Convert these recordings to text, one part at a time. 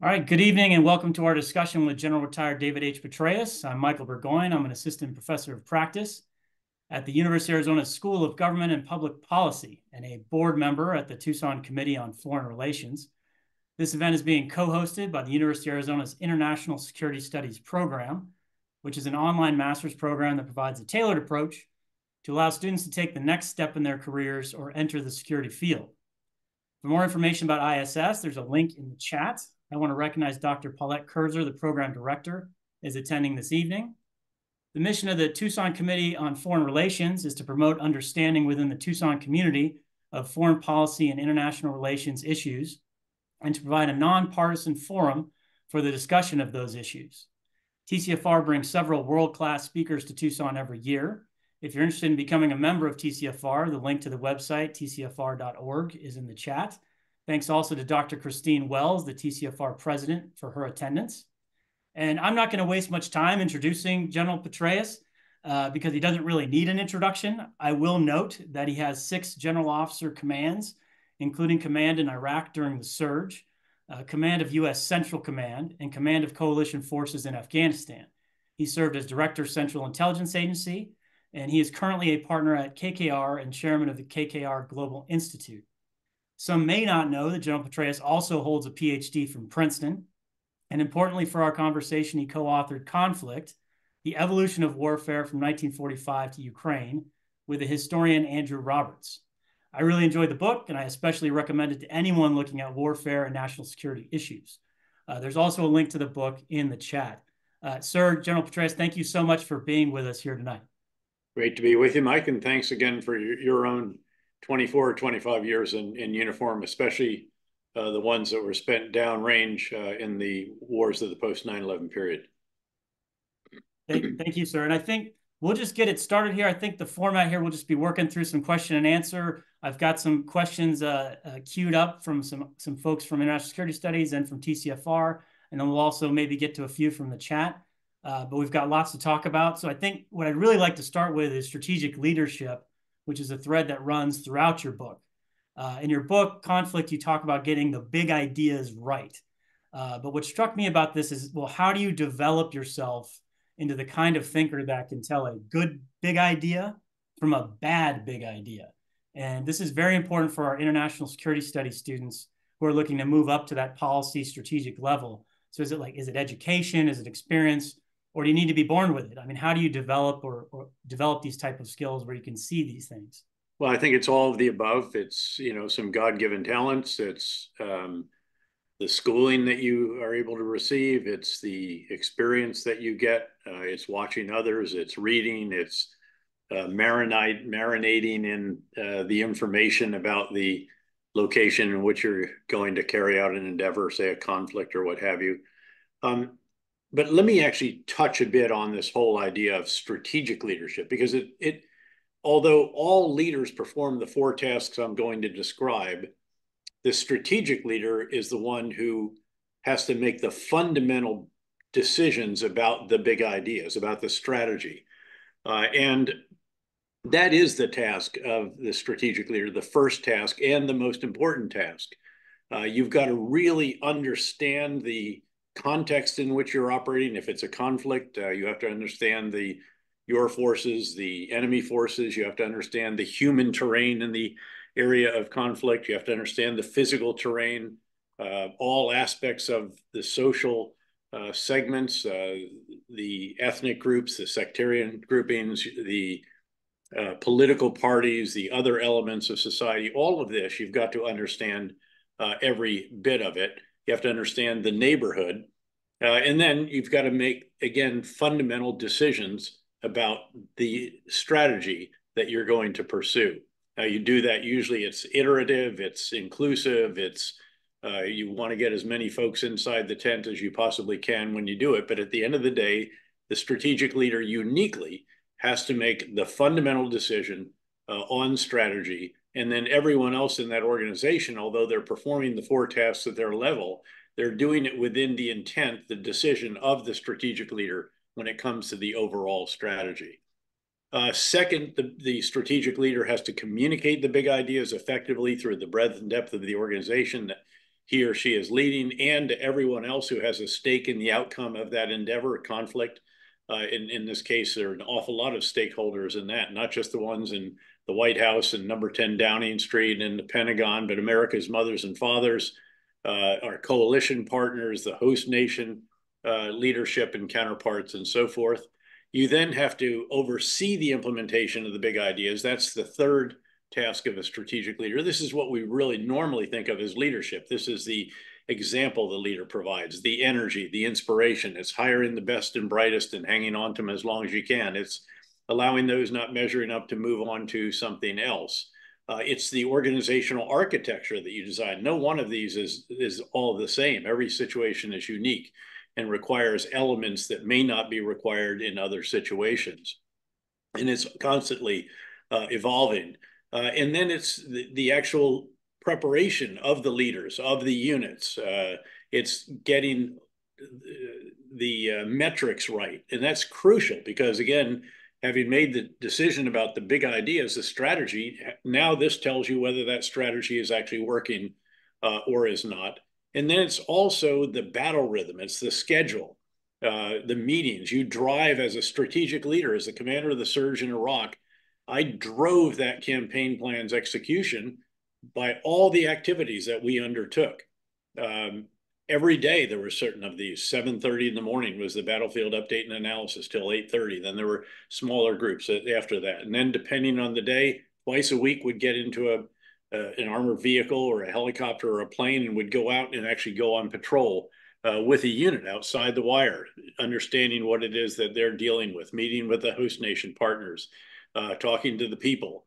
All right, good evening and welcome to our discussion with General Retired David H. Petraeus. I'm Michael Burgoyne. I'm an assistant professor of practice at the University of Arizona School of Government and Public Policy and a board member at the Tucson Committee on Foreign Relations. This event is being co-hosted by the University of Arizona's International Security Studies program, which is an online master's program that provides a tailored approach to allow students to take the next step in their careers or enter the security field. For more information about ISS, there's a link in the chat. I want to recognize Dr. Paulette Kurzer, the program director, is attending this evening. The mission of the Tucson Committee on Foreign Relations is to promote understanding within the Tucson community of foreign policy and international relations issues, and to provide a nonpartisan forum for the discussion of those issues. TCFR brings several world-class speakers to Tucson every year. If you're interested in becoming a member of TCFR, the link to the website, tcfr.org, is in the chat. Thanks also to Dr. Christine Wells, the TCFR president, for her attendance. And I'm not going to waste much time introducing General Petraeus because he doesn't really need an introduction. I will note that he has 6 general officer commands, including command in Iraq during the surge, command of U.S. Central Command, and command of coalition forces in Afghanistan. He served as Director of Central Intelligence Agency, and he is currently a partner at KKR and chairman of the KKR Global Institute. Some may not know that General Petraeus also holds a PhD from Princeton. And importantly for our conversation, he co-authored Conflict, The Evolution of Warfare from 1945 to Ukraine, with the historian Andrew Roberts. I really enjoyed the book, and I especially recommend it to anyone looking at warfare and national security issues. There's also a link to the book in the chat. Sir, General Petraeus, thank you so much for being with us here tonight. Great to be with you, Mike, and thanks again for your own 24 or 25 years in uniform, especially the ones that were spent downrange in the wars of the post 9/11 period. Thank you, sir. And I think we'll just get it started here. I think the format here will just be working through some question and answer. I've got some questions queued up from some folks from International Security Studies and from TCFR, and then we'll also maybe get to a few from the chat. But we've got lots to talk about. So I think what I'd really like to start with is strategic leadership, which is a thread that runs throughout your book. In your book, Conflict, you talk about getting the big ideas right. But what struck me about this is, well, how do you develop yourself into the kind of thinker that can tell a good big idea from a bad big idea? And this is very important for our international security studies students who are looking to move up to that policy strategic level. So is it education? Is it experience? Or do you need to be born with it? I mean, how do you develop or develop these type of skills where you can see these things? Well, I think it's all of the above. It's, some God-given talents. It's the schooling that you are able to receive. It's the experience that you get. It's watching others. It's reading. It's marinating in the information about the location in which you're going to carry out an endeavor, say a conflict or what have you. But let me actually touch a bit on this whole idea of strategic leadership, because although all leaders perform the 4 tasks I'm going to describe, the strategic leader is the one who has to make the fundamental decisions about the big ideas, about the strategy. And that is the task of the strategic leader, the first task and the most important task. You've got to really understand the context in which you're operating. If it's a conflict, you have to understand your forces, the enemy forces. You have to understand the human terrain in the area of conflict. You have to understand the physical terrain, all aspects of the social segments, the ethnic groups, the sectarian groupings, the political parties, the other elements of society. All of this, you've got to understand every bit of it. You have to understand the neighborhood. And then you've got to make, again, fundamental decisions about the strategy that you're going to pursue. You do that, usually it's iterative, it's inclusive, you want to get as many folks inside the tent as you possibly can when you do it. But at the end of the day, the strategic leader uniquely has to make the fundamental decision on strategy. And then everyone else in that organization, although they're performing the 4 tasks at their level, they're doing it within the intent, the decision of the strategic leader when it comes to the overall strategy. Second, the strategic leader has to communicate the big ideas effectively through the breadth and depth of the organization. he or she is leading, and to everyone else who has a stake in the outcome of that endeavor or conflict. In this case, there are an awful lot of stakeholders in that, not just the ones in the White House and number 10 Downing Street and the Pentagon, but America's mothers and fathers, our coalition partners, the host nation leadership and counterparts, and so forth. You then have to oversee the implementation of the big ideas. That's the third task of a strategic leader. This is what we really normally think of as leadership. This is the example the leader provides, the energy, the inspiration. It's hiring the best and brightest and hanging on to them as long as you can. It's allowing those not measuring up to move on to something else. It's the organizational architecture that you design. No one of these is all the same. Every situation is unique and requires elements that may not be required in other situations. And it's constantly evolving. And then it's the actual preparation of the leaders, of the units. It's getting the metrics right. And that's crucial because, again, having made the decision about the big ideas, the strategy, now this tells you whether that strategy is actually working or is not. And then it's also the battle rhythm. It's the schedule, the meetings. You drive as a strategic leader, as the commander of the surge in Iraq. I drove that campaign plan's execution by all the activities that we undertook. Every day there were certain of these. 7:30 in the morning was the battlefield update and analysis till 8:30. Then there were smaller groups after that. And then depending on the day, twice a week would get into an armored vehicle or a helicopter or a plane and would go out and actually go on patrol with a unit outside the wire, understanding what it is that they're dealing with, meeting with the host nation partners, talking to the people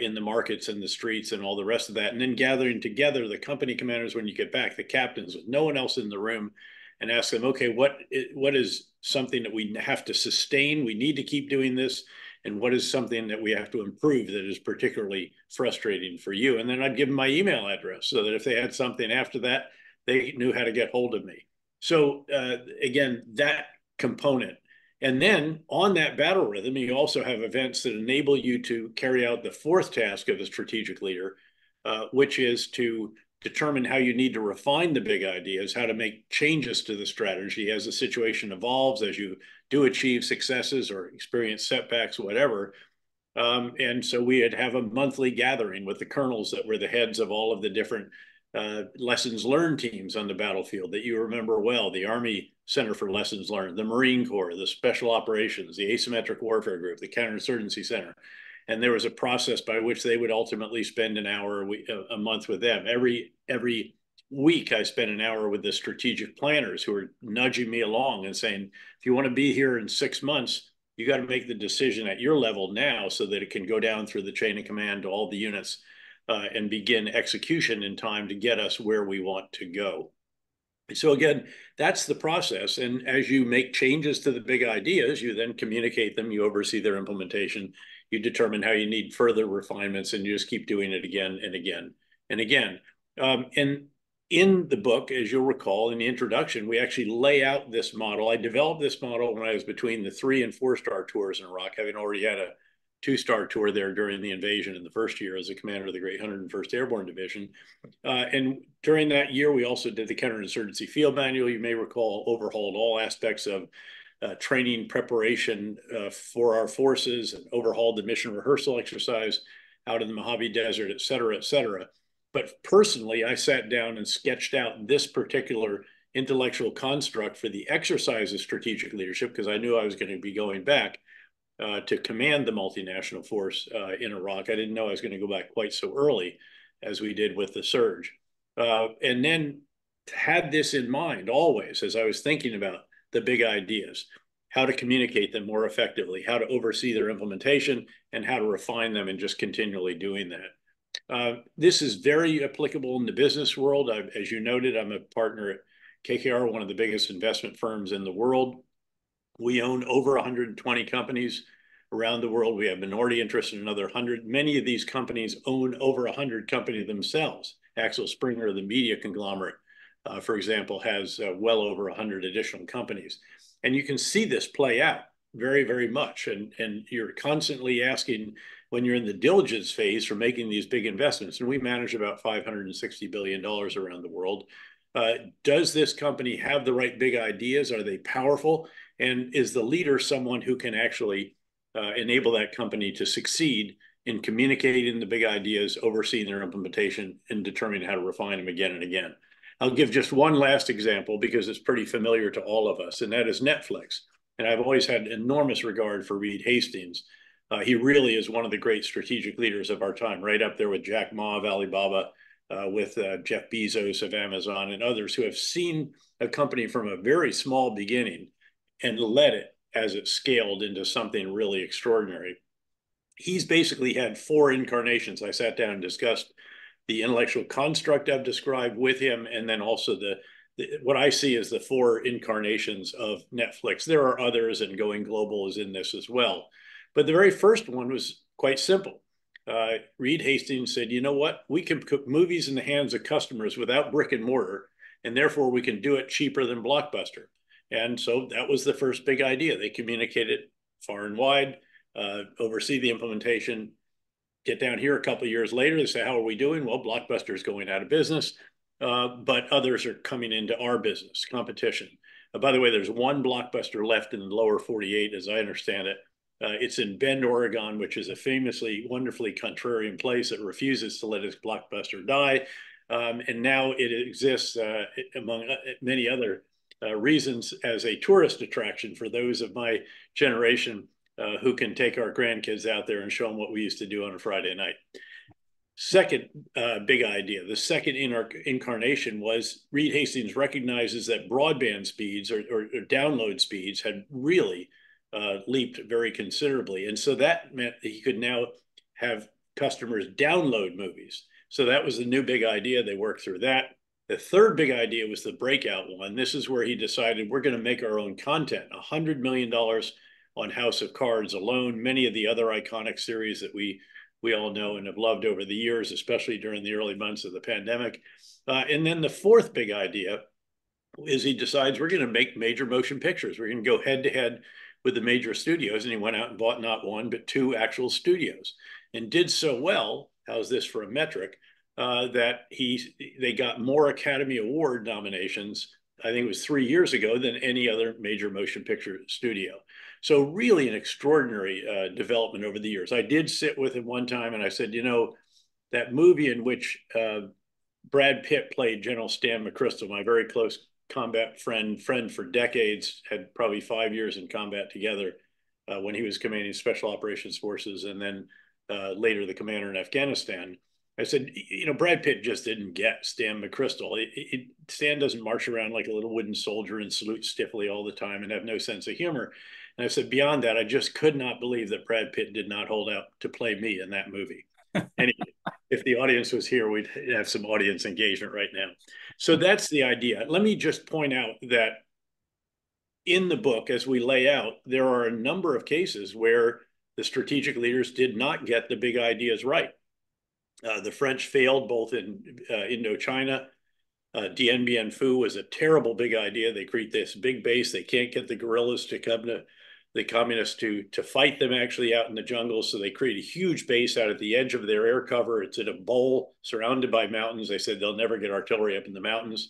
in the markets and the streets and all the rest of that, and then gathering together the company commanders when you get back, the captains with no one else in the room, and ask them, okay, what is something that we have to sustain? We need to keep doing this. And what is something that we have to improve that is particularly frustrating for you? And then I'd give them my email address so that if they had something after that, they knew how to get hold of me. So again, that component. And then on that battle rhythm, you also have events that enable you to carry out the fourth task of a strategic leader, which is to determine how you need to refine the big ideas, how to make changes to the strategy as the situation evolves, as you do achieve successes or experience setbacks, whatever. And so we'd have a monthly gathering with the colonels that were the heads of all of the different lessons learned teams on the battlefield that you remember well, the Army Center for Lessons Learned, the Marine Corps, the Special Operations, the Asymmetric Warfare Group, the Counterinsurgency Center. And there was a process by which they would ultimately spend an hour a month with them. Every week, I spent an hour with the strategic planners who were nudging me along and saying, if you want to be here in 6 months, you got to make the decision at your level now so that it can go down through the chain of command to all the units and begin execution in time to get us where we want to go. So again, that's the process. And as you make changes to the big ideas, you then communicate them, you oversee their implementation, you determine how you need further refinements, and you just keep doing it again and again and again. And in the book, as you'll recall, in the introduction, we actually lay out this model. I developed this model when I was between the 3- and 4-star tours in Iraq, having already had a 2-star tour there during the invasion in the first year as a commander of the Great 101st Airborne Division. And during that year, we also did the counterinsurgency field manual. You may recall, overhauled all aspects of training preparation for our forces, and overhauled the mission rehearsal exercise out in the Mojave Desert, et cetera, et cetera. But personally, I sat down and sketched out this particular intellectual construct for the exercise of strategic leadership because I knew I was going to be going back to command the multinational force in Iraq. I didn't know I was going to go back quite so early as we did with the surge. And then had this in mind always as I was thinking about the big ideas, how to communicate them more effectively, how to oversee their implementation, and how to refine them and just continually doing that. This is very applicable in the business world. As you noted, I'm a partner at KKR, one of the biggest investment firms in the world. We own over 120 companies around the world. We have minority interest in another 100. Many of these companies own over 100 companies themselves. Axel Springer, the media conglomerate, for example, has well over 100 additional companies. And you can see this play out very, very much. And you're constantly asking when you're in the diligence phase for making these big investments, and we manage about $560 billion around the world. Does this company have the right big ideas? Are they powerful? And is the leader someone who can actually enable that company to succeed in communicating the big ideas, overseeing their implementation, and determining how to refine them again and again? I'll give just one last example because it's pretty familiar to all of us, and that is Netflix. And I've always had enormous regard for Reed Hastings. He really is one of the great strategic leaders of our time, right up there with Jack Ma of Alibaba, with Jeff Bezos of Amazon, and others who have seen a company from a very small beginning and led it as it scaled into something really extraordinary. He's basically had four incarnations. I sat down and discussed the intellectual construct I've described with him, and then also what I see as the four incarnations of Netflix. There are others, and going global is in this as well. But the very first one was quite simple. Reed Hastings said, you know what? We can put movies in the hands of customers without brick and mortar, and therefore we can do it cheaper than Blockbuster. And so that was the first big idea. They communicated far and wide, oversee the implementation, get down here a couple of years later, they say, how are we doing? Well, Blockbuster is going out of business, but others are coming into our business, competition. By the way, there's one Blockbuster left in the lower 48, as I understand it. It's in Bend, Oregon, which is a famously, wonderfully contrarian place that refuses to let its Blockbuster die. And now it exists, among many other reasons, as a tourist attraction for those of my generation who can take our grandkids out there and show them what we used to do on a Friday night. Second big idea, the second incarnation was Reed Hastings recognizes that broadband speeds or download speeds had really leaped very considerably. And so that meant that he could now have customers download movies. So that was the new big idea. They worked through that. The third big idea was the breakout one. This is where he decided we're going to make our own content, $100 million on House of Cards alone, many of the other iconic series that we all know and have loved over the years, especially during the early months of the pandemic. And then the fourth big idea is he decides we're going to make major motion pictures. We're going to go head to head with the major studios. And he went out and bought not one, but two actual studios and did so well. How's this for a metric? That they got more Academy Award nominations, I think it was 3 years ago, than any other major motion picture studio. So really an extraordinary development over the years. I did sit with him one time and I said, you know, that movie in which Brad Pitt played General Stan McChrystal, my very close combat friend for decades, had probably 5 years in combat together when he was commanding Special Operations Forces and then later the commander in Afghanistan. I said, you know, Brad Pitt just didn't get Stan McChrystal. Stan doesn't march around like a little wooden soldier and salute stiffly all the time and have no sense of humor. And I said, beyond that, I just could not believe that Brad Pitt did not hold out to play me in that movie. Anyway, if the audience was here, we'd have some audience engagement right now. So that's the idea. Let me just point out that in the book, as we lay out, there are a number of cases where the strategic leaders did not get the big ideas right. The French failed both in Indochina. Dien Bien Phu was a terrible big idea. They create this big base. They can't get the guerrillas to come to the communists to fight them actually out in the jungle. So they create a huge base out at the edge of their air cover. It's in a bowl surrounded by mountains. They said they'll never get artillery up in the mountains.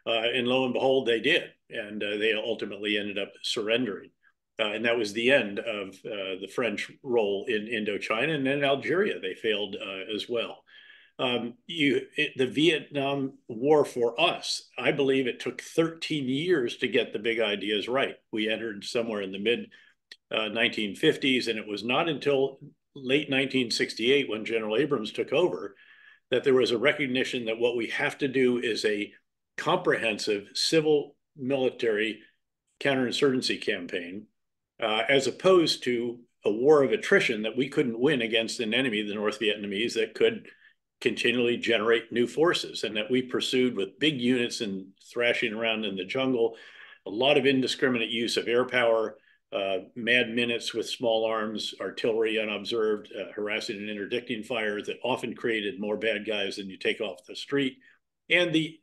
And lo and behold, they did. And they ultimately ended up surrendering. And that was the end of the French role in Indochina. And then in Algeria, they failed as well. The Vietnam War for us, I believe it took 13 years to get the big ideas right. We entered somewhere in the mid 1950s, and it was not until late 1968 when General Abrams took over that there was a recognition that what we have to do is a comprehensive civil military counterinsurgency campaign, as opposed to a war of attrition that we couldn't win against an enemy, the North Vietnamese, that could continually generate new forces, and that we pursued with big units and thrashing around in the jungle, a lot of indiscriminate use of air power, mad minutes with small arms, artillery unobserved, harassing and interdicting fire that often created more bad guys than you take off the street. And the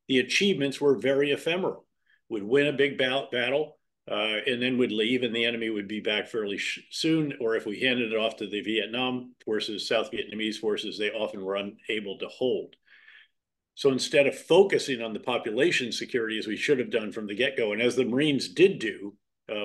achievements were very ephemeral. We'd win a big battle, and then would leave, and the enemy would be back fairly soon. Or if we handed it off to the Vietnam forces, South Vietnamese forces, they often were unable to hold. So instead of focusing on the population security as we should have done from the get-go, and as the Marines did do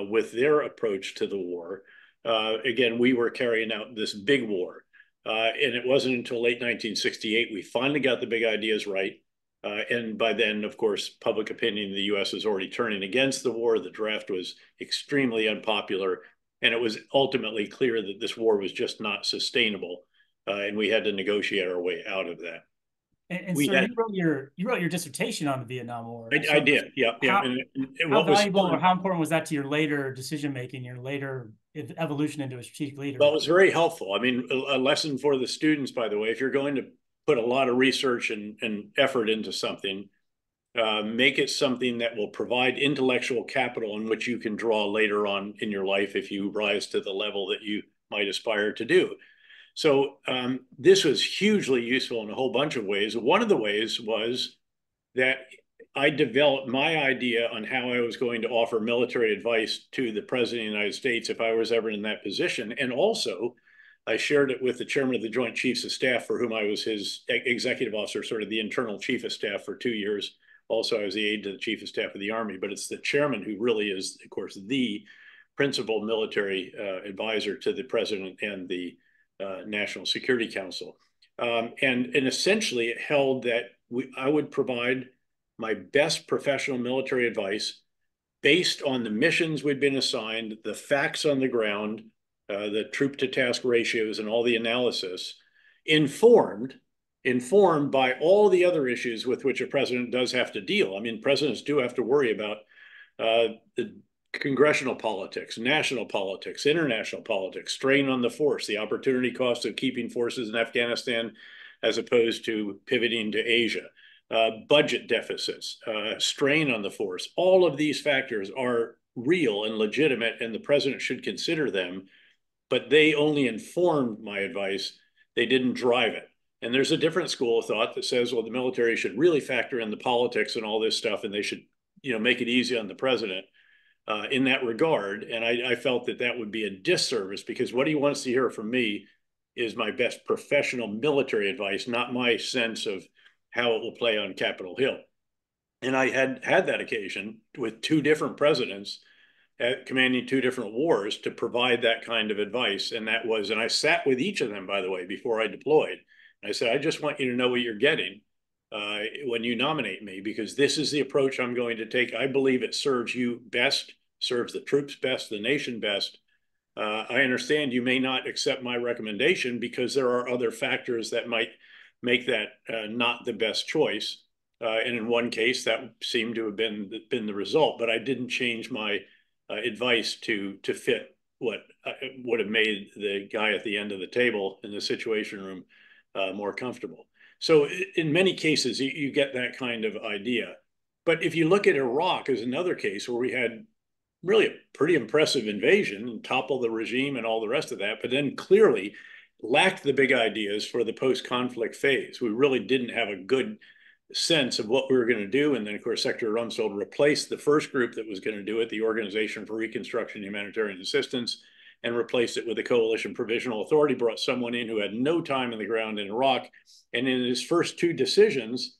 with their approach to the war, again, we were carrying out this big war. And it wasn't until late 1968 we finally got the big ideas right. And by then, of course, public opinion in the US was already turning against the war. The draft was extremely unpopular. And it was ultimately clear that this war was just not sustainable. And we had to negotiate our way out of that. And We sir, had, you wrote your dissertation on the Vietnam War. I So did, yeah, yeah. And how what was valuable or fun, how important was that to your later decision making, your later evolution into a strategic leader? well, it was very helpful. I mean, a lesson for the students, by the way, if you're going to put a lot of research and effort into something, make it something that will provide intellectual capital on which you can draw later on in your life if you rise to the level that you might aspire to do. So this was hugely useful in a whole bunch of ways. One of the ways was that I developed my idea on how I was going to offer military advice to the President of the United States if I was ever in that position. And also, I shared it with the chairman of the Joint Chiefs of Staff, for whom I was his executive officer, sort of the internal chief of staff for 2 years. Also, I was the aide to the chief of staff of the Army, but it's the chairman who really is, of course, the principal military advisor to the president and the National Security Council. And essentially, it held that I would provide my best professional military advice based on the missions we'd been assigned, the facts on the ground, the troop to task ratios, and all the analysis, informed by all the other issues with which a president does have to deal. I mean, presidents do have to worry about the congressional politics, national politics, international politics, strain on the force, the opportunity cost of keeping forces in Afghanistan as opposed to pivoting to Asia, budget deficits, strain on the force. All of these factors are real and legitimate, and the president should consider them, but they only informed my advice. They didn't drive it. And there's a different school of thought that says, well, the military should really factor in the politics and all this stuff, and they should, make it easy on the president in that regard. And I felt that that would be a disservice, because what he wants to hear from me is my best professional military advice, not my sense of how it will play on Capitol Hill. And I had that occasion with two different presidents commanding two different wars to provide that kind of advice. And I sat with each of them, by the way, before I deployed. And I said, I just want you to know what you're getting when you nominate me, because this is the approach I'm going to take. I believe it serves you best, serves the troops best, the nation best. I understand you may not accept my recommendation because there are other factors that might make that not the best choice. And in one case, that seemed to have been the result. But I didn't change my advice to fit what would have made the guy at the end of the table in the Situation Room more comfortable. So in many cases, you get that kind of idea. But if you look at Iraq as another case where we had really a pretty impressive invasion and toppled the regime and all the rest of that, but then clearly lacked the big ideas for the post-conflict phase. We really didn't have a good sense of what we were going to do. And then, of course, Secretary Rumsfeld replaced the first group that was going to do it, the Organization for Reconstruction and Humanitarian Assistance, and replaced it with the Coalition Provisional Authority, brought someone in who had no time on the ground in Iraq. And in his first two decisions,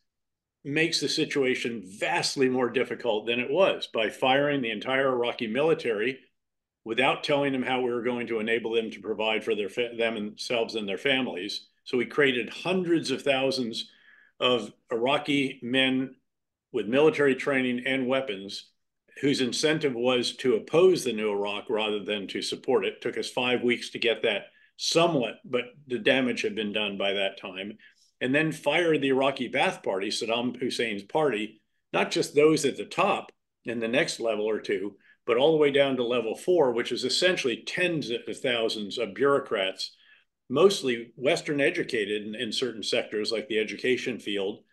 makes the situation vastly more difficult than it was by firing the entire Iraqi military without telling them how we were going to enable them to provide for themselves and their families. So we created hundreds of thousands of Iraqi men with military training and weapons whose incentive was to oppose the new Iraq rather than to support it. It took us 5 weeks to get that somewhat, but the damage had been done by that time. And then fired the Iraqi Ba'ath Party, Saddam Hussein's party, not just those at the top in the next level or two, but all the way down to level 4, which is essentially tens of thousands of bureaucrats, mostly Western educated in certain sectors like the education field,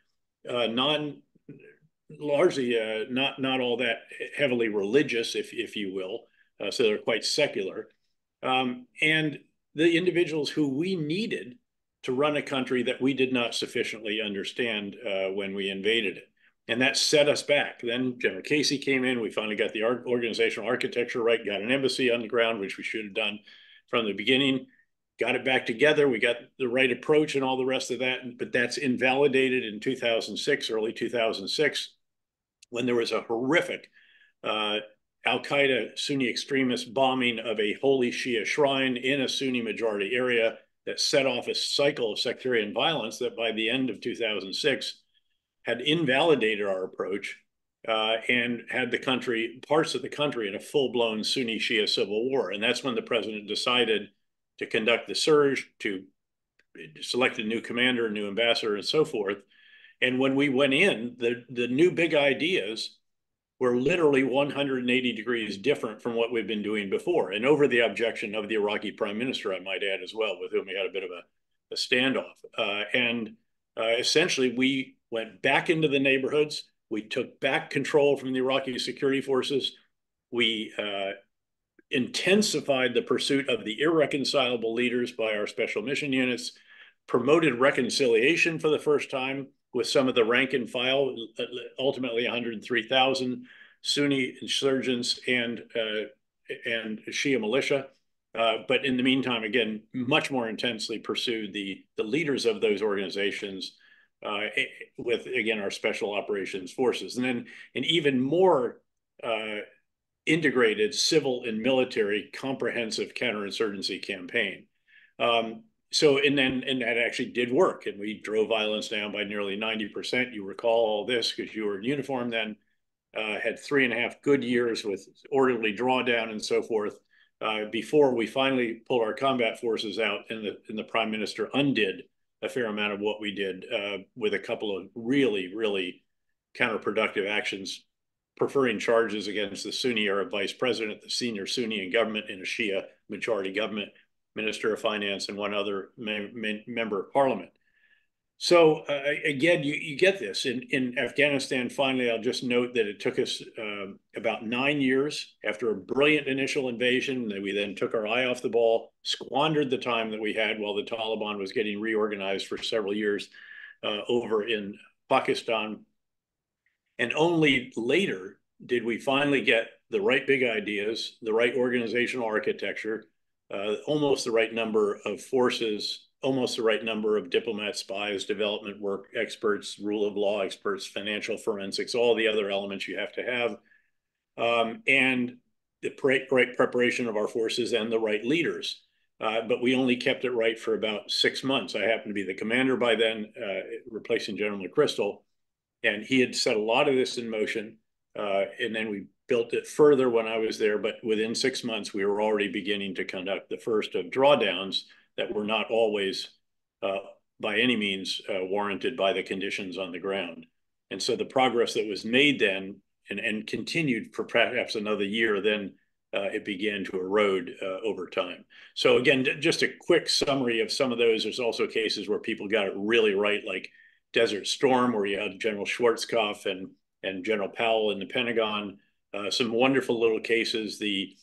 largely not all that heavily religious, if you will. So they're quite secular. And the individuals who we needed to run a country that we did not sufficiently understand when we invaded it. And that set us back. Then General Casey came in. We finally got the organizational architecture right, got an embassy on the ground, which we should have done from the beginning, got it back together. We got the right approach and all the rest of that. But that's invalidated in 2006, early 2006, when there was a horrific Al-Qaeda Sunni extremist bombing of a holy Shia shrine in a Sunni majority area that set off a cycle of sectarian violence that by the end of 2006 had invalidated our approach and had the country, parts of the country, in a full-blown Sunni Shia civil war. And that's when the president decided to conduct the surge, to select a new commander, a new ambassador, and so forth. And when we went in, the new big ideas were literally 180 degrees different from what we've been doing before, and over the objection of the Iraqi prime minister, I might add, as well, with whom we had a bit of a standoff. Essentially, we went back into the neighborhoods. We took back control from the Iraqi security forces. We intensified the pursuit of the irreconcilable leaders by our special mission units, promoted reconciliation for the first time with some of the rank and file, ultimately 103,000 Sunni insurgents and Shia militia. But in the meantime, again, much more intensely pursued the leaders of those organizations with, again, our special operations forces. And then an even more integrated civil and military comprehensive counterinsurgency campaign. And that actually did work, and we drove violence down by nearly 90%. You recall all this because you were in uniform then. Had 3.5 good years with orderly drawdown and so forth before we finally pulled our combat forces out, and the prime minister undid a fair amount of what we did with a couple of really, really counterproductive actions, preferring charges against the Sunni Arab vice president, the senior Sunni in government in a Shia majority government, Minister of Finance, and one other member of parliament. So again, you get this. In Afghanistan, finally, I'll just note that it took us about 9 years after a brilliant initial invasion that we then took our eye off the ball, squandered the time that we had while the Taliban was getting reorganized for several years over in Pakistan. And only later did we finally get the right big ideas, the right organizational architecture, almost the right number of forces, almost the right number of diplomats, spies, development work experts, rule of law experts, financial forensics, all the other elements you have to have, and the right preparation of our forces and the right leaders. But we only kept it right for about 6 months. I happened to be the commander by then, replacing General McChrystal, and he had set a lot of this in motion. And then we built it further when I was there, but within 6 months, we were already beginning to conduct the first of drawdowns that were not always by any means warranted by the conditions on the ground. And so the progress that was made then and continued for perhaps another year, then it began to erode over time. So again, just a quick summary of some of those. There's also cases where people got it really right, like Desert Storm, where you had General Schwarzkopf and General Powell in the Pentagon. Some wonderful little cases. The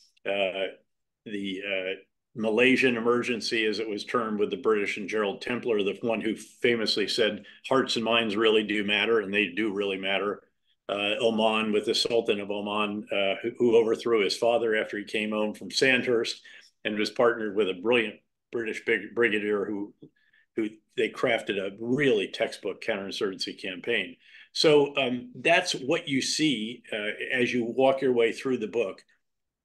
Malaysian emergency, as it was termed, with the British and Gerald Templer, the one who famously said, hearts and minds really do matter, and they do really matter. Oman, with the Sultan of Oman, who overthrew his father after he came home from Sandhurst and was partnered with a brilliant British brigadier who they crafted a really textbook counterinsurgency campaign. So that's what you see as you walk your way through the book.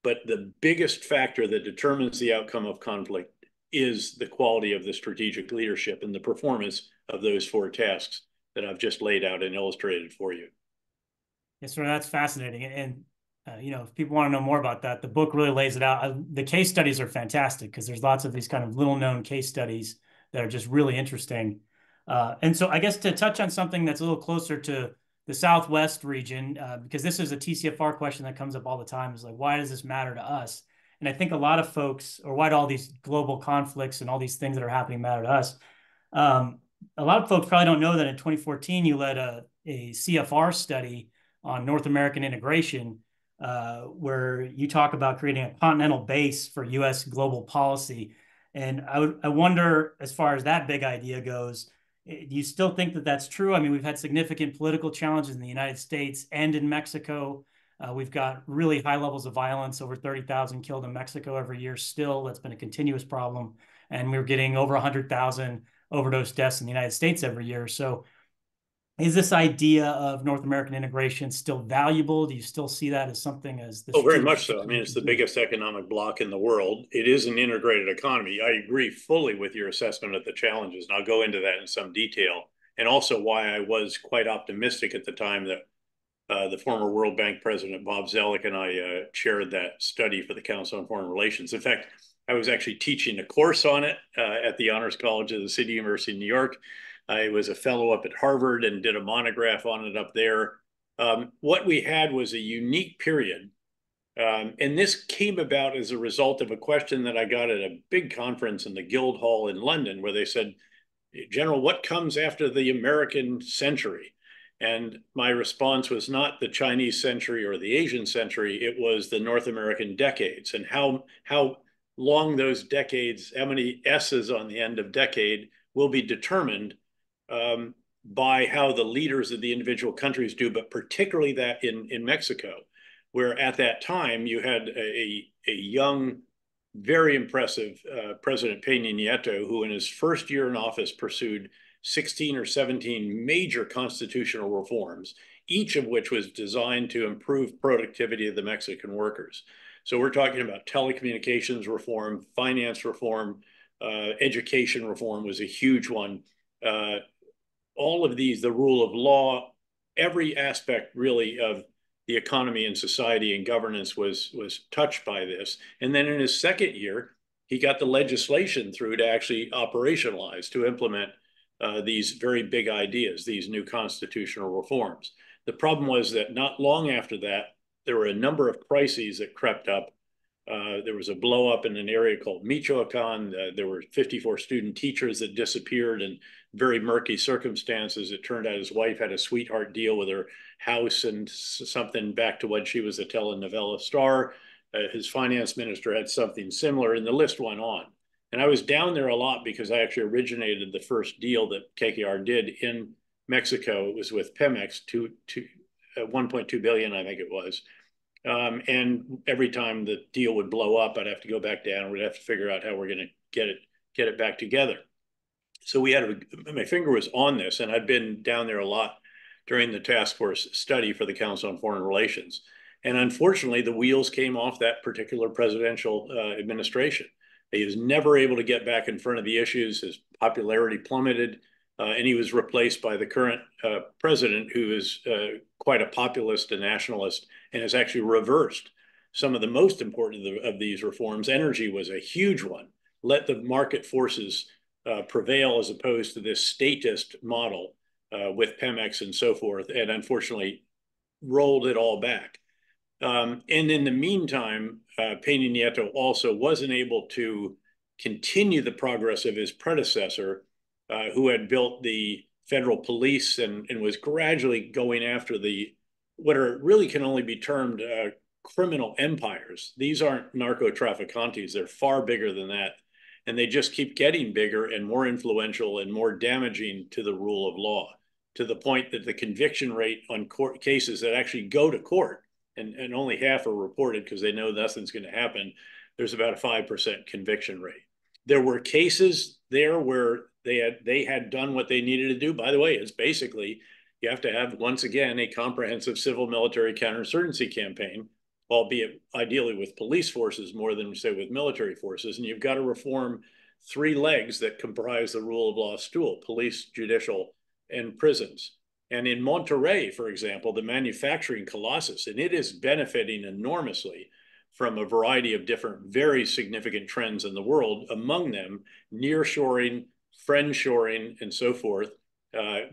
But the biggest factor that determines the outcome of conflict is the quality of the strategic leadership and the performance of those 4 tasks that I've just laid out and illustrated for you. Yes, sir. That's fascinating. And if people want to know more about that, the book really lays it out. The case studies are fantastic because there's lots of these kind of little known case studies that are just really interesting. And so I guess to touch on something that's a little closer to the Southwest region, because this is a TCFR question that comes up all the time, is like, why does this matter to us? And I think a lot of folks, or why do all these global conflicts and all these things that are happening matter to us? A lot of folks probably don't know that in 2014, you led a CFR study on North American integration, where you talk about creating a continental base for U.S. global policy. And I wonder, as far as that big idea goes, Do you still think that that's true? I mean, we've had significant political challenges in the United States and in Mexico. We've got really high levels of violence, over 30,000 killed in Mexico every year still. That's been a continuous problem. And we're getting over 100,000 overdose deaths in the United States every year. So is this idea of North American integration still valuable? Do you still see that as something as the Oh, very strategic much so. I direction mean, we it's can the do? biggest economic bloc in the world. It is an integrated economy. I agree fully with your assessment of the challenges, and I'll go into that in some detail, and also why I was quite optimistic at the time that the former World Bank president, Bob Zoellick, and I chaired that study for the Council on Foreign Relations. In fact, I was actually teaching a course on it at the Honors College of the City University of New York. I was a fellow up at Harvard and did a monograph on it up there. What we had was a unique period. And this came about as a result of a question that I got at a big conference in the Guildhall in London, where they said, General, what comes after the American century? And my response was not the Chinese century or the Asian century, it was the North American decades, and how long those decades, how many S's on the end of decade will be determined by how the leaders of the individual countries do, but particularly that in Mexico, where at that time you had a young, very impressive President Peña Nieto, who in his first year in office pursued 16 or 17 major constitutional reforms, each of which was designed to improve productivity of the Mexican workers. So we're talking about telecommunications reform, finance reform, education reform was a huge one. All of these, the rule of law, every aspect really of the economy and society and governance was touched by this. And then in his second year, he got the legislation through to actually operationalize, to implement these very big ideas, these new constitutional reforms. The problem was that not long after that, there were a number of crises that crept up. There was a blow up in an area called Michoacan. There were 54 student teachers that disappeared in very murky circumstances. It turned out his wife had a sweetheart deal with her house and something back to when she was a telenovela star. His finance minister had something similar, and the list went on. And I was down there a lot because I actually originated the first deal that KKR did in Mexico. It was with Pemex, 1.2 billion, I think it was. And every time the deal would blow up, I'd have to go back down. We'd have to figure out how we're going to get it back together. So my finger was on this, and I'd been down there a lot during the task force study for the Council on Foreign Relations. And unfortunately, the wheels came off that particular presidential administration. He was never able to get back in front of the issues. His popularity plummeted, and he was replaced by the current president, who is quite a populist and nationalist, and has actually reversed some of the most important of these reforms. Energy was a huge one. Let the market forces prevail as opposed to this statist model with Pemex and so forth, and unfortunately rolled it all back. And in the meantime, Peña Nieto also wasn't able to continue the progress of his predecessor, who had built the federal police and was gradually going after what are really can only be termed criminal empires. These aren't narco-trafficantes. They're far bigger than that. And they just keep getting bigger and more influential and more damaging to the rule of law, to the point that the conviction rate on court cases that actually go to court, and only half are reported because they know nothing's going to happen, there's about a 5% conviction rate. There were cases there where they had done what they needed to do. By the way, it's basically you have to have, once again, a comprehensive civil military counterinsurgency campaign, albeit ideally with police forces more than, say, with military forces. And you've got to reform three legs that comprise the rule of law stool: police, judicial, and prisons. And in Monterrey, for example, the manufacturing colossus, and it is benefiting enormously from a variety of different, very significant trends in the world, among them nearshoring, friendshoring, and so forth,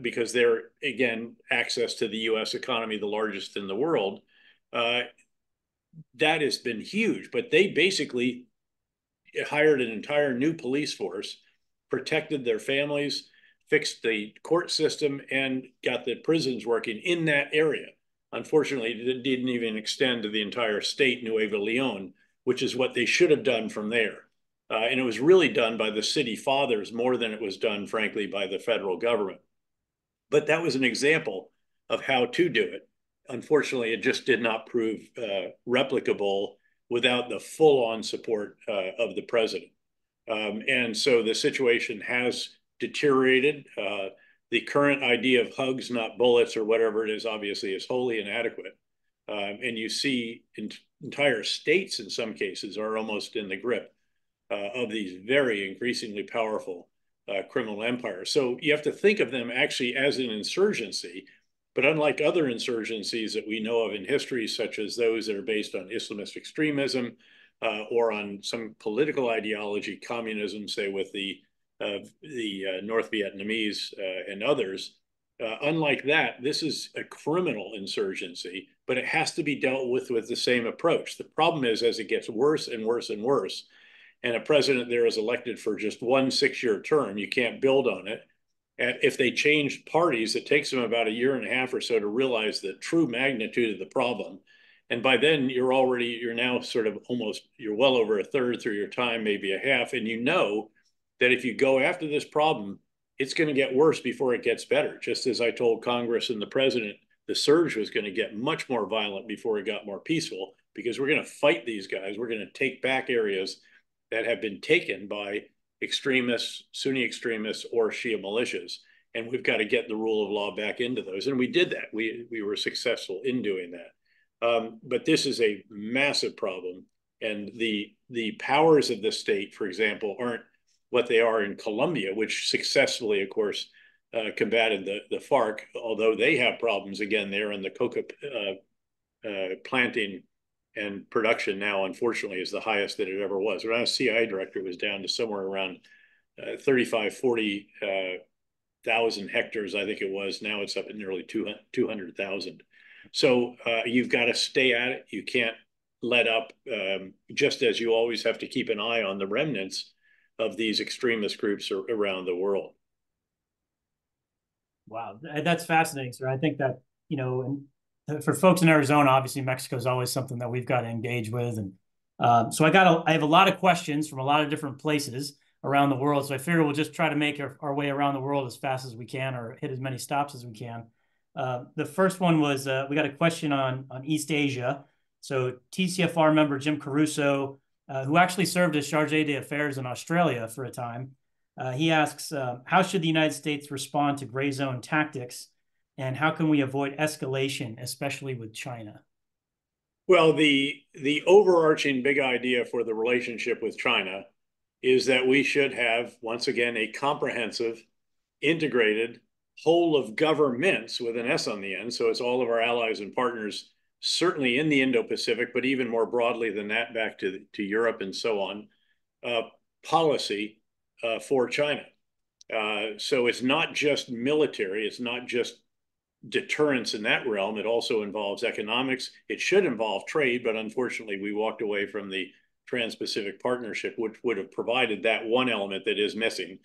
because they're, again, access to the US economy, the largest in the world. That has been huge, but they basically hired an entire new police force, protected their families, fixed the court system, and got the prisons working in that area. Unfortunately, it didn't even extend to the entire state, Nuevo Leon, which is what they should have done from there. And it was really done by the city fathers more than it was done, frankly, by the federal government. But that was an example of how to do it. Unfortunately, it just did not prove replicable without the full-on support of the president. And so the situation has deteriorated. The current idea of hugs, not bullets, or whatever it is, obviously is wholly inadequate. And you see entire states, in some cases, are almost in the grip of these very increasingly powerful criminal empires. So you have to think of them actually as an insurgency, but unlike other insurgencies that we know of in history, such as those that are based on Islamist extremism or on some political ideology, communism, say with the North Vietnamese and others, unlike that, this is a criminal insurgency, but it has to be dealt with the same approach. The problem is, as it gets worse and worse and worse, and a president there is elected for just 1 6-year term, you can't build on it. And if they change parties, it takes them about 1.5 years or so to realize the true magnitude of the problem. And by then you're now sort of you're well over 1/3 through your time, maybe a half. And you know that if you go after this problem, it's going to get worse before it gets better. Just as I told Congress and the president, the surge was going to get much more violent before it got more peaceful, because we're going to fight these guys. We're going to take back areas that have been taken by extremists, Sunni extremists, or Shia militias. And we've got to get the rule of law back into those. And we did that. We were successful in doing that. But this is a massive problem. And the powers of the state, for example, aren't what they are in Colombia, which successfully, of course, combated the FARC, although they have problems again there in the coca planting and production now, unfortunately, is the highest that it ever was. When I was CIA director, it was down to somewhere around 35, 40,000 hectares, I think it was. Now it's up at nearly 200,000. So you've got to stay at it. You can't let up, just as you always have to keep an eye on the remnants of these extremist groups around the world. Wow, that's fascinating, sir. I think that, and for folks in Arizona, obviously Mexico is always something that we've got to engage with. And so I have a lot of questions from a lot of different places around the world. So I figure we'll just try to make our way around the world as fast as we can, or hit as many stops as we can. The first one was, we got a question on East Asia. So TCFR member Jim Caruso, who actually served as Charge d'Affaires in Australia for a time, he asks, how should the United States respond to gray zone tactics, and how can we avoid escalation, especially with China? Well, the overarching big idea for the relationship with China is that we should have, once again, a comprehensive, integrated, whole of governments with an S on the end. So it's all of our allies and partners, certainly in the Indo-Pacific, but even more broadly than that, back to Europe and so on, policy for China. So it's not just military, it's not just deterrence in that realm. It also involves economics. It should involve trade, but unfortunately we walked away from the Trans-Pacific Partnership, which would have provided that one element that is missing.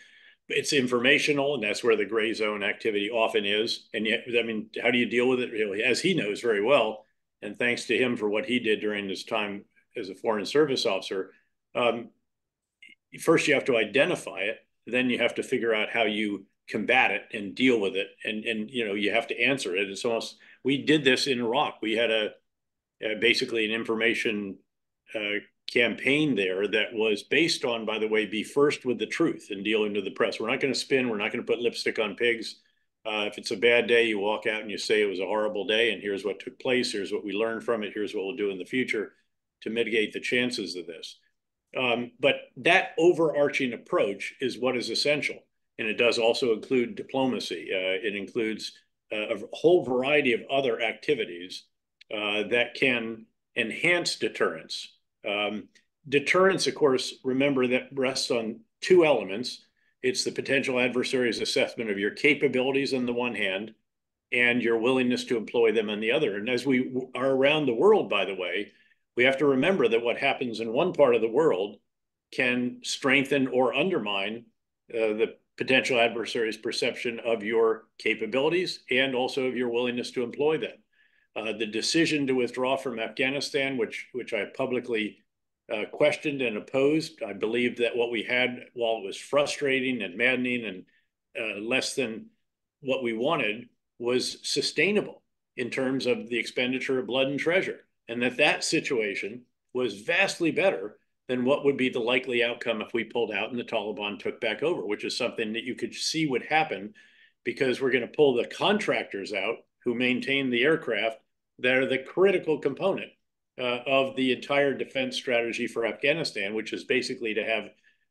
It's informational, and that's where the gray zone activity often is. And yet, I mean, how do you deal with it? Really, as he knows very well, and thanks to him for what he did during his time as a Foreign Service officer, first you have to identify it, then you have to figure out how you combat it and deal with it, and you have to answer it. It's almost, we did this in Iraq. We had basically an information campaign there that was based on, by the way, be first with the truth and dealing to the press. We're not going to spin. We're not going to put lipstick on pigs. If it's a bad day, you walk out and you say it was a horrible day, and here's what took place. Here's what we learned from it. Here's what we'll do in the future to mitigate the chances of this. But that overarching approach is what is essential. And it does also include diplomacy. It includes a whole variety of other activities that can enhance deterrence. Deterrence, of course, remember, that rests on two elements. It's the potential adversary's assessment of your capabilities on the one hand, and your willingness to employ them on the other. And as we are around the world, by the way, we have to remember that what happens in one part of the world can strengthen or undermine the potential adversary's perception of your capabilities and also of your willingness to employ them. The decision to withdraw from Afghanistan, which I publicly questioned and opposed. I believe that what we had, while it was frustrating and maddening and less than what we wanted, was sustainable in terms of the expenditure of blood and treasure, and that situation was vastly better than what would be the likely outcome if we pulled out and the Taliban took back over, which is something that you could see would happen because we're going to pull the contractors out who maintain the aircraft that are the critical component of the entire defense strategy for Afghanistan, which is basically to have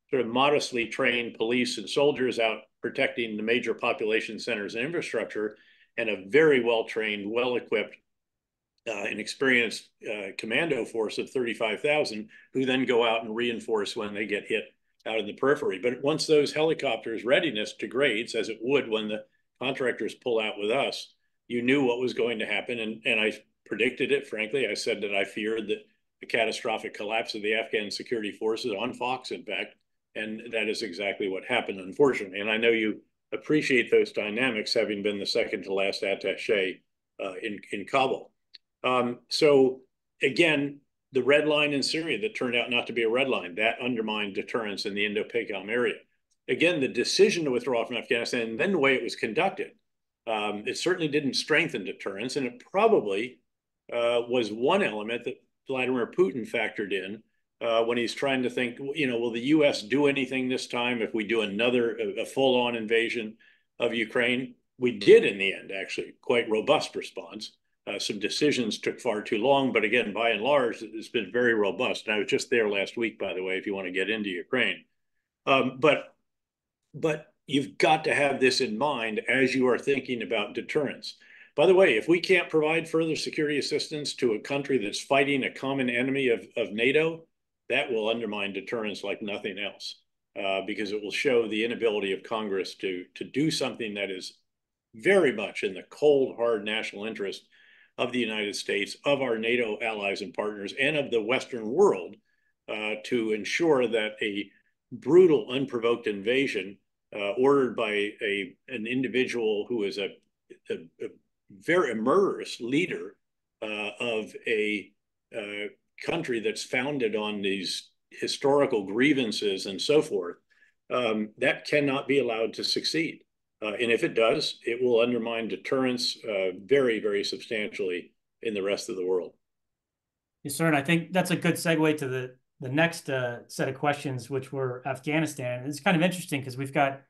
sort of modestly trained police and soldiers out protecting the major population centers and infrastructure, and a very well-trained, well-equipped, and experienced commando force of 35,000 who then go out and reinforce when they get hit out in the periphery. But once those helicopters' readiness degrades, as it would when the contractors pull out with us, you knew what was going to happen. And I predicted it, frankly. I said that I feared that the catastrophic collapse of the Afghan security forces on Fox, in fact, and that is exactly what happened, unfortunately. And I know you appreciate those dynamics, having been the second to last attaché in Kabul. So again, the red line in Syria that turned out not to be a red line, that undermined deterrence in the Indo-PACOM area. Again, the decision to withdraw from Afghanistan and then the way it was conducted, it certainly didn't strengthen deterrence, and it probably was one element that Vladimir Putin factored in when he's trying to think, will the U.S. do anything this time if we do a full-on invasion of Ukraine? We did in the end, actually, quite robust response. Some decisions took far too long, but again, by and large, it's been very robust. And I was just there last week, by the way, if you want to get into Ukraine. But you've got to have this in mind as you are thinking about deterrence. By the way, if we can't provide further security assistance to a country that's fighting a common enemy of NATO, that will undermine deterrence like nothing else, because it will show the inability of Congress to do something that is very much in the cold, hard national interest of the United States, of our NATO allies and partners, and of the Western world, to ensure that a brutal, unprovoked invasion ordered by an individual who is a very murderous leader of a country that's founded on these historical grievances and so forth, that cannot be allowed to succeed. And if it does, it will undermine deterrence very, very substantially in the rest of the world. Yes, sir. And I think that's a good segue to the next set of questions, which were Afghanistan. It's kind of interesting because we've got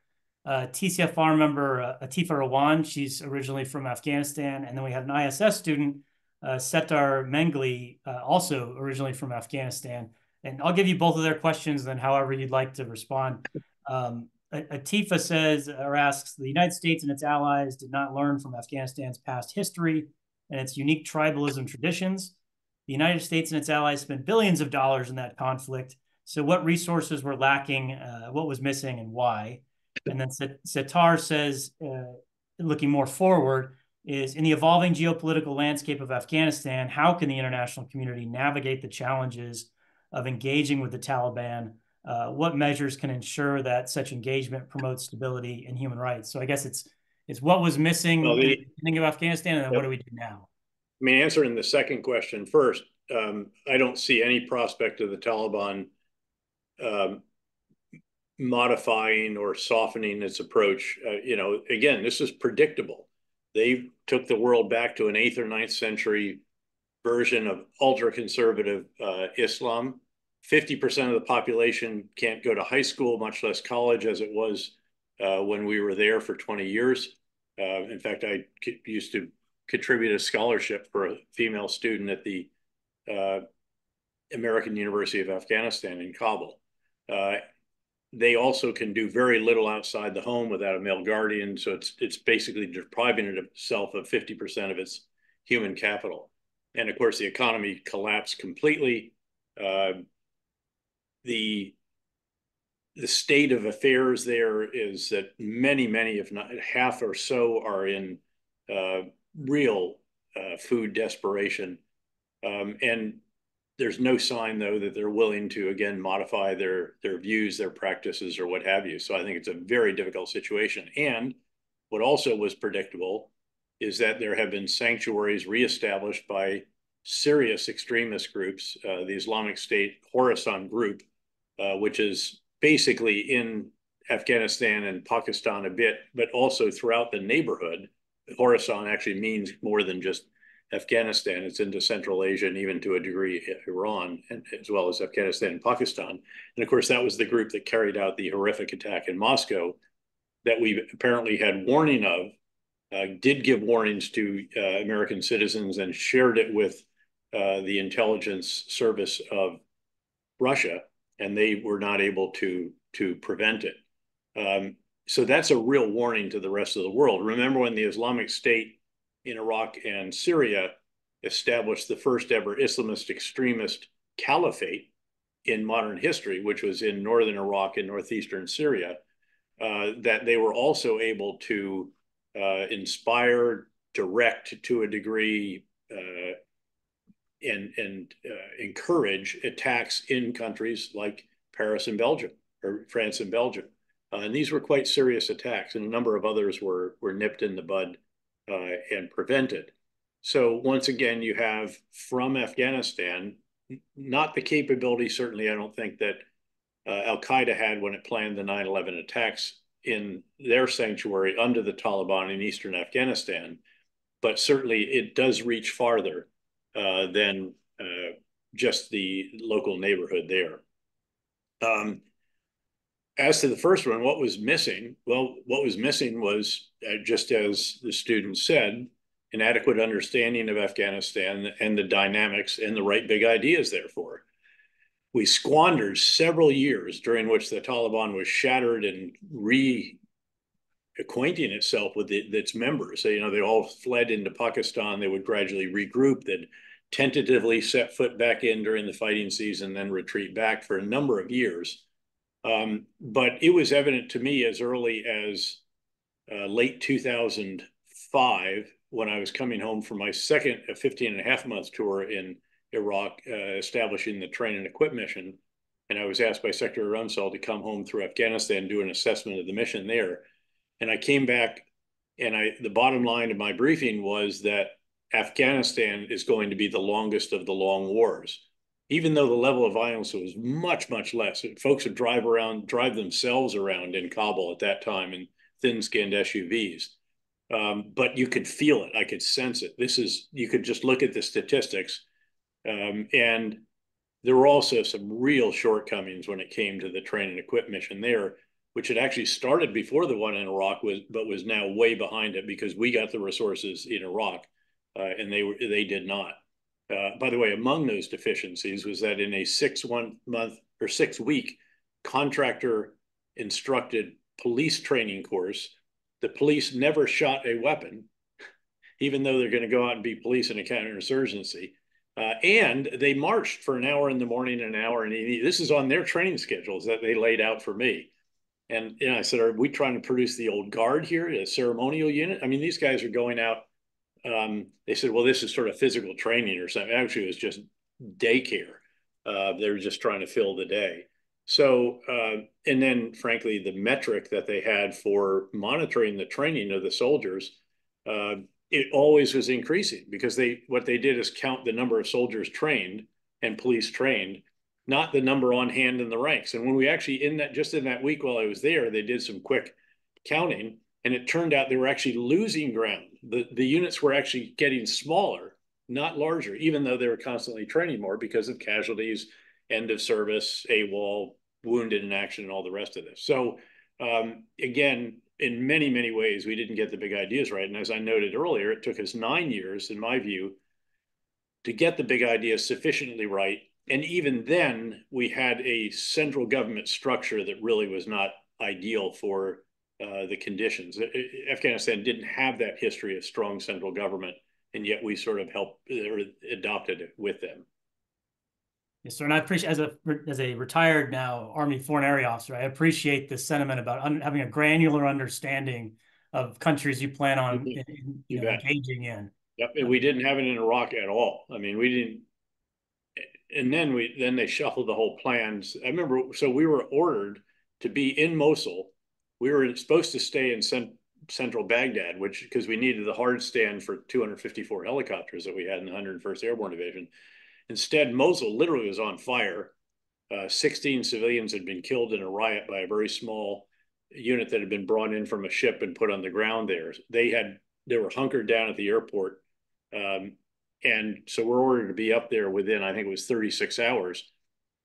TCFR member Atifa Rawan. She's originally from Afghanistan. And then we have an ISS student, Setar Mengli, also originally from Afghanistan. And I'll give you both of their questions, then however you'd like to respond. Atifa says or asks, the United States and its allies did not learn from Afghanistan's past history and its unique tribalism traditions. The United States and its allies spent billions of dollars in that conflict. So what resources were lacking, what was missing, and why? And then Setar says, looking more forward, is in the evolving geopolitical landscape of Afghanistan, how can the international community navigate the challenges of engaging with the Taliban? What measures can ensure that such engagement promotes stability and human rights? So I guess it's what was missing in the beginning of Afghanistan, and then what do we do now? I mean, answering the second question first, I don't see any prospect of the Taliban modifying or softening its approach. Again, this is predictable. They took the world back to an 8th or 9th century version of ultra-conservative Islam. 50% of the population can't go to high school, much less college, as it was when we were there for 20 years. In fact, I used to contribute a scholarship for a female student at the American University of Afghanistan in Kabul. They also can do very little outside the home without a male guardian, so it's basically depriving itself of 50% of its human capital. And of course, the economy collapsed completely. The state of affairs there is that many, if not half or so, are in real food desperation. And there's no sign, though, that they're willing to, again, modify their views, their practices, or what have you. So I think it's a very difficult situation. And what also was predictable is that there have been sanctuaries reestablished by serious extremist groups, the Islamic State Khorasan group, which is basically in Afghanistan and Pakistan a bit, but also throughout the neighborhood. Khorasan actually means more than just Afghanistan. It's into Central Asia and even to a degree Iran, and, as well as Afghanistan and Pakistan. And of course, that was the group that carried out the horrific attack in Moscow that we apparently had warning of, did give warnings to American citizens and shared it with the intelligence service of Russia, and they were not able to prevent it. So that's a real warning to the rest of the world. Remember when the Islamic State in Iraq and Syria established the first ever Islamist extremist caliphate in modern history, which was in northern Iraq and northeastern Syria, that they were also able to inspire, direct to a degree, and encourage attacks in countries like Paris and Belgium, or France and Belgium. And these were quite serious attacks, and a number of others were nipped in the bud and prevented. So once again, you have from Afghanistan, not the capability, certainly I don't think that Al-Qaeda had when it planned the 9/11 attacks in their sanctuary under the Taliban in eastern Afghanistan, but certainly it does reach farther than just the local neighborhood there. As to the first one, what was missing? Well, what was missing was, just as the student said, an adequate understanding of Afghanistan and the dynamics and the right big ideas, therefore. We squandered several years during which the Taliban was shattered and reacquainting itself with its members. So, you know, they all fled into Pakistan. They would gradually regroup. They'd tentatively set foot back in during the fighting season, then retreat back for a number of years. But it was evident to me as early as late 2005, when I was coming home from my second 15 and a half month tour in Iraq, establishing the train and equip mission. And I was asked by Secretary Rumsfeld to come home through Afghanistan, do an assessment of the mission there. And I came back, and the bottom line of my briefing was that Afghanistan is going to be the longest of the long wars, even though the level of violence was much, much less. Folks would drive themselves around in Kabul at that time in thin-skinned SUVs. But you could feel it. I could sense it. You could just look at the statistics. And there were also some real shortcomings when it came to the train and equip mission there, which had actually started before the one in Iraq, but was now way behind it because we got the resources in Iraq, and they did not. By the way, among those deficiencies was that in a 6-week contractor instructed police training course, the police never shot a weapon, even though they're going to go out and be police in a counterinsurgency. And they marched for an hour in the morning and an hour in the evening. This is on their training schedules that they laid out for me. And you know, I said, are we trying to produce the old guard here, a ceremonial unit? I mean, these guys are going out. They said, well, this is sort of physical training or something. Actually, it was just daycare. They were just trying to fill the day. So, and then frankly, the metric that they had for monitoring the training of the soldiers, it always was increasing because what they did is count the number of soldiers trained and police trained, not the number on hand in the ranks. And when we actually in that week while I was there, they did some quick counting, and it turned out they were actually losing ground. The units were actually getting smaller, not larger, even though they were constantly training more because of casualties, end of service, AWOL, wounded in action, and all the rest of this. So again, in many, many ways, we didn't get the big ideas right. And as I noted earlier, it took us 9 years, in my view, to get the big ideas sufficiently right. And even then, we had a central government structure that really was not ideal for the conditions. Afghanistan didn't have that history of strong central government, and yet we sort of helped or adopted it with them. Yes, sir. And I appreciate, as a retired now Army Foreign Area Officer, I appreciate the sentiment about having a granular understanding of countries you plan on engaging in. Yep, and we didn't have it in Iraq at all. I mean, we didn't. And then they shuffled the whole plans. I remember, so we were ordered to be in Mosul. We were supposed to stay in central Baghdad, which because we needed the hard stand for 254 helicopters that we had in the 101st Airborne Division. Instead, Mosul literally was on fire. 16 civilians had been killed in a riot by a very small unit that had been brought in from a ship and put on the ground there. They were hunkered down at the airport. And so we're ordered to be up there within, I think it was 36 hours.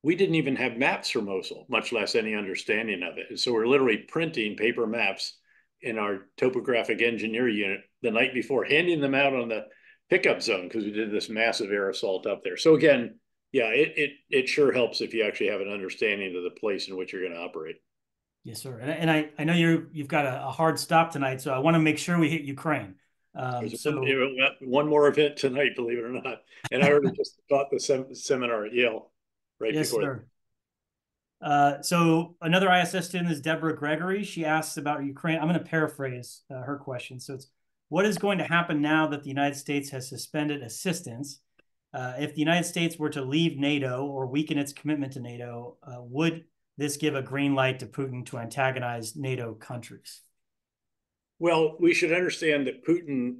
We didn't even have maps for Mosul, much less any understanding of it. And so we're literally printing paper maps in our topographic engineer unit the night before, handing them out on the pickup zone because we did this massive air assault up there. So again, yeah, it sure helps if you actually have an understanding of the place in which you're going to operate. Yes, sir. And I know you've got a hard stop tonight, so I want to make sure we hit Ukraine. There's So one more event tonight, believe it or not. And I already just taught the seminar at Yale right yes, before. sir. So another ISS student is Deborah Gregory. She asks about Ukraine. I'm going to paraphrase her question. So it's, what is going to happen now that the United States has suspended assistance? If the United States were to leave NATO or weaken its commitment to NATO, would this give a green light to Putin to antagonize NATO countries? Well, we should understand that Putin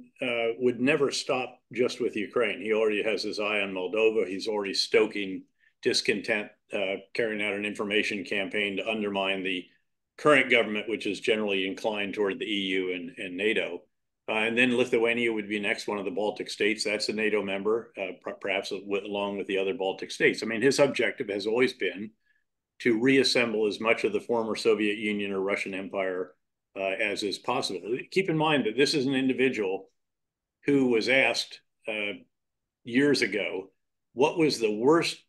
would never stop just with Ukraine. He already has his eye on Moldova. He's already stoking discontent, carrying out an information campaign to undermine the current government, which is generally inclined toward the EU and NATO. And then Lithuania would be next, one of the Baltic states. That's a NATO member, perhaps along with the other Baltic states. I mean, his objective has always been to reassemble as much of the former Soviet Union or Russian Empire as is possible. Keep in mind that this is an individual who was asked years ago, what was the worst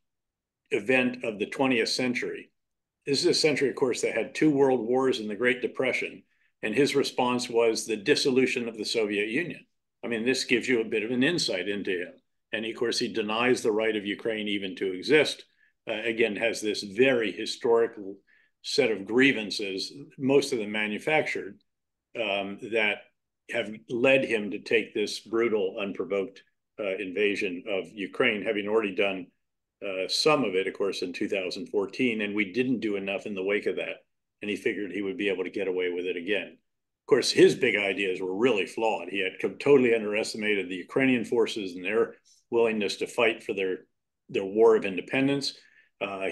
event of the 20th century? This is a century, of course, that had two world wars and the Great Depression. And his response was the dissolution of the Soviet Union. I mean, this gives you a bit of an insight into him. And of course, he denies the right of Ukraine even to exist. Again, has this very historical set of grievances, most of them manufactured, that have led him to take this brutal, unprovoked invasion of Ukraine, having already done some of it, of course, in 2014. And we didn't do enough in the wake of that. And he figured he would be able to get away with it again. Of course, his big ideas were really flawed. He had totally underestimated the Ukrainian forces and their willingness to fight for their war of independence.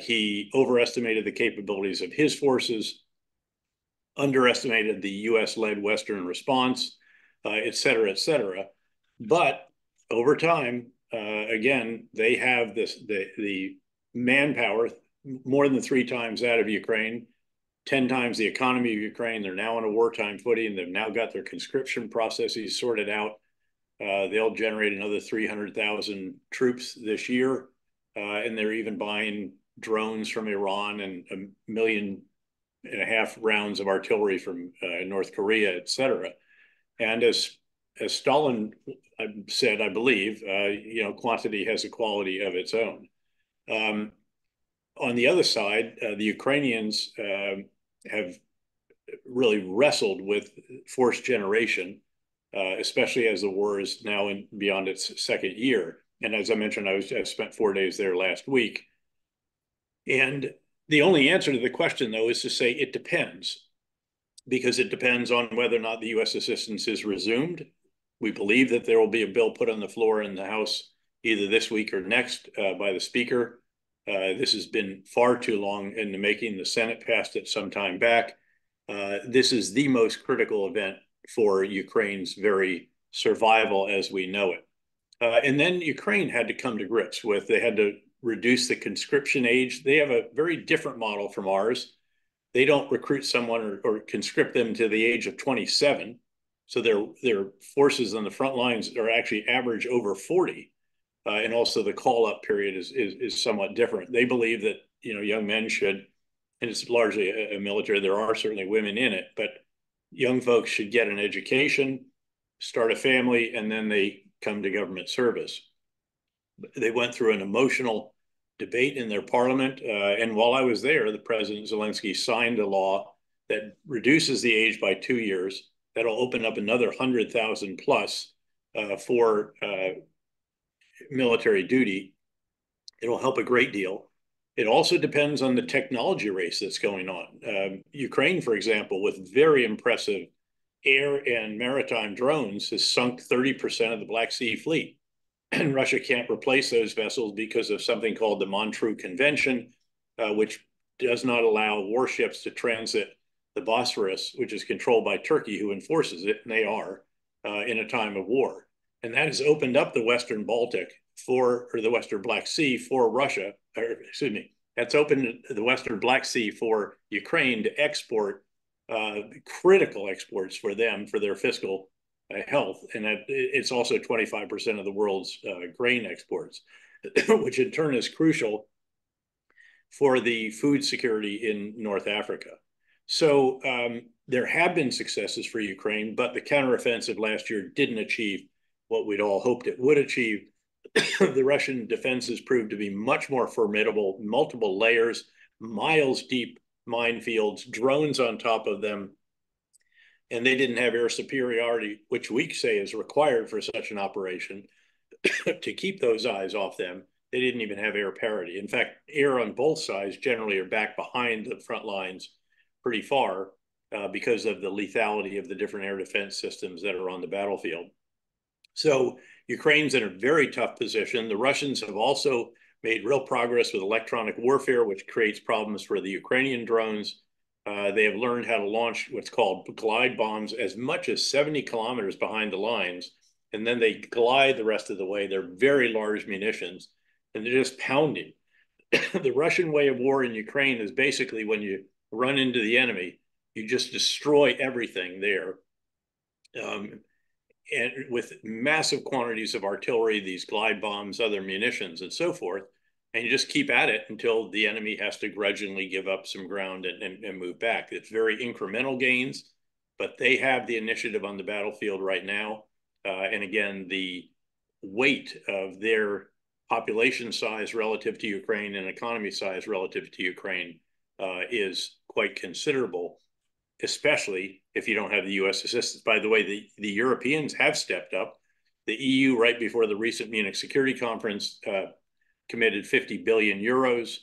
He overestimated the capabilities of his forces, underestimated the US-led Western response, et cetera, et cetera. But over time, again, they have the manpower more than 3 times that of Ukraine, 10 times the economy of Ukraine. They're now on a wartime footing. They've now got their conscription processes sorted out. They'll generate another 300,000 troops this year. And they're even buying drones from Iran and 1.5 million rounds of artillery from North Korea, et cetera. And as Stalin said, I believe, quantity has a quality of its own. On the other side, the Ukrainians have really wrestled with forced generation, especially as the war is now beyond its second year. And as I mentioned, I spent 4 days there last week. And the only answer to the question, though, is to say it depends, because it depends on whether or not the U.S. assistance is resumed. We believe that there will be a bill put on the floor in the House either this week or next by the Speaker. This has been far too long in the making. The Senate passed it some time back. This is the most critical event for Ukraine's very survival as we know it. And then Ukraine had to come to grips with, they had to reduce the conscription age. They have a very different model from ours. They don't recruit someone or conscript them to the age of 27. So their forces on the front lines are actually average over 40. And also the call-up period is somewhat different. They believe that, young men should, and it's largely a military, there are certainly women in it, but young folks should get an education, start a family, and then they come to government service. They went through an emotional debate in their parliament. And while I was there, the President Zelensky signed a law that reduces the age by 2 years. That'll open up another 100,000 plus for military duty. It'll help a great deal. It also depends on the technology race that's going on. Ukraine, for example, with very impressive air and maritime drones has sunk 30% of the Black Sea fleet. And Russia can't replace those vessels because of something called the Montreux Convention, which does not allow warships to transit the Bosphorus, which is controlled by Turkey, who enforces it, and they are, in a time of war. And that has opened up the Western Baltic or the Western Black Sea for Russia, or excuse me, that's opened the Western Black Sea for Ukraine to export critical exports for them for their fiscal health. And that it's also 25% of the world's grain exports, which in turn is crucial for the food security in North Africa. So there have been successes for Ukraine, but the counteroffensive last year didn't achieve what we'd all hoped it would achieve. The Russian defenses proved to be much more formidable, multiple layers, miles deep minefields, drones on top of them, and they didn't have air superiority, which we say is required for such an operation to keep those eyes off them. They didn't even have air parity. In fact, air on both sides generally are back behind the front lines pretty far because of the lethality of the different air defense systems that are on the battlefield. So Ukraine's in a very tough position. The Russians have also made real progress with electronic warfare, which creates problems for the Ukrainian drones. They have learned how to launch what's called glide bombs as much as 70 kilometers behind the lines, and then they glide the rest of the way. They're very large munitions, and they're just pounding. The Russian way of war in Ukraine is basically when you run into the enemy, you just destroy everything there. And with massive quantities of artillery, these glide bombs, other munitions, and so forth, and you just keep at it until the enemy has to grudgingly give up some ground and move back. It's very incremental gains, but they have the initiative on the battlefield right now. And again, the weight of their population size relative to Ukraine and economy size relative to Ukraine is quite considerable, especially if you don't have the U.S. assistance. By the way, the Europeans have stepped up. The EU, right before the recent Munich Security Conference, committed 50 billion euros.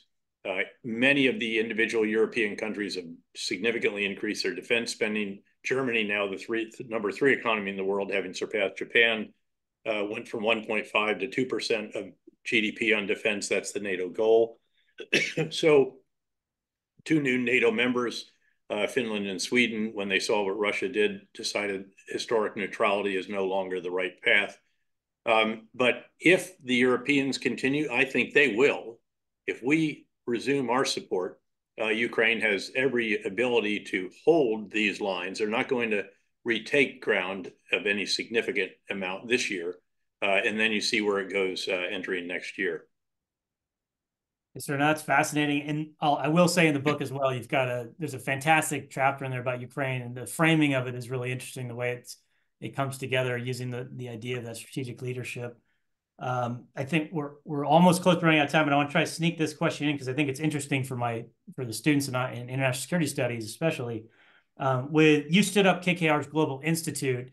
Many of the individual European countries have significantly increased their defense spending. Germany, now the number three economy in the world, having surpassed Japan, went from 1.5 to 2% of GDP on defense. That's the NATO goal. So two new NATO members, Finland and Sweden, when they saw what Russia did, decided historic neutrality is no longer the right path. But if the Europeans continue, I think they will. If we resume our support, Ukraine has every ability to hold these lines. They're not going to retake ground of any significant amount this year. And then you see where it goes entering next year. Yes, sir. No, that's fascinating. And I will say in the book as well, there's a fantastic chapter in there about Ukraine, and the framing of it is really interesting, the way it comes together using the idea of that strategic leadership. I think we're almost close to running out of time, and I want to try to sneak this question in because I think it's interesting for the students in international security studies, especially. You stood up KKR's Global Institute.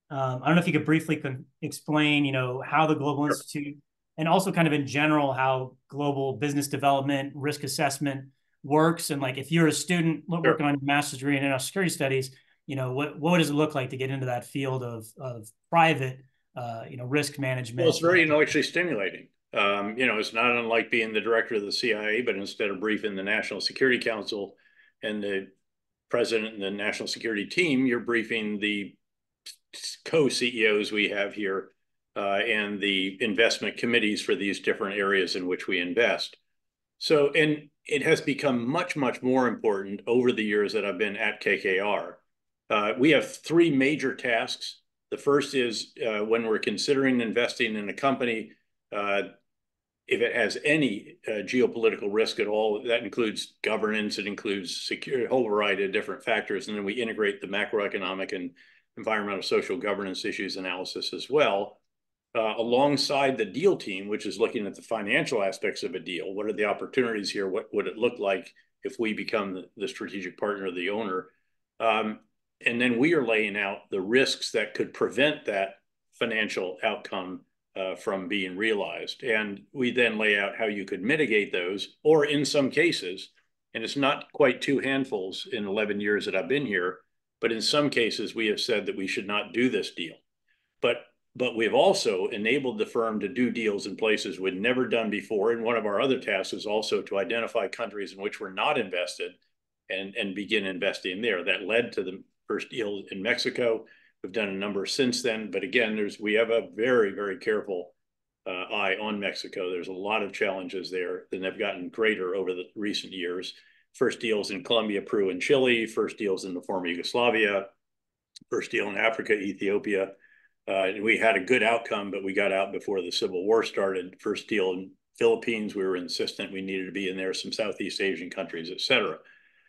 I don't know if you could briefly explain, how the Global Institute, and also kind of in general how global business development, risk assessment works, and like if you're a student working on your master's degree in international security studies, what does it look like to get into that field of private, risk management? Well, it's very intellectually stimulating. It's not unlike being the director of the CIA, but instead of briefing the National Security Council and the president and the national security team, you're briefing the co-CEOs we have here and the investment committees for these different areas in which we invest. So, and it has become much, much more important over the years that I've been at KKR. We have three major tasks. The first is when we're considering investing in a company, if it has any geopolitical risk at all, that includes governance, it includes security, a whole variety of different factors. And then we integrate the macroeconomic and environmental social governance issues analysis as well, alongside the deal team, which is looking at the financial aspects of a deal. What are the opportunities here? What would it look like if we become the strategic partner of the owner? And then we are laying out the risks that could prevent that financial outcome from being realized. And we then lay out how you could mitigate those, or in some cases, and it's not quite two handfuls in 11 years that I've been here, But in some cases, we have said that we should not do this deal. But we've also enabled the firm to do deals in places we'd never done before. And one of our other tasks is also to identify countries in which we're not invested and begin investing there. That led to the first deal in Mexico. We've done a number since then. But again, we have a very, very careful eye on Mexico. There's a lot of challenges there, and they've gotten greater over the recent years. First deals in Colombia, Peru, and Chile. First deals in the former Yugoslavia. First deal in Africa, Ethiopia. We had a good outcome, but we got out before the Civil War started. First deal in Philippines, we were insistent we needed to be in there, some Southeast Asian countries, et cetera.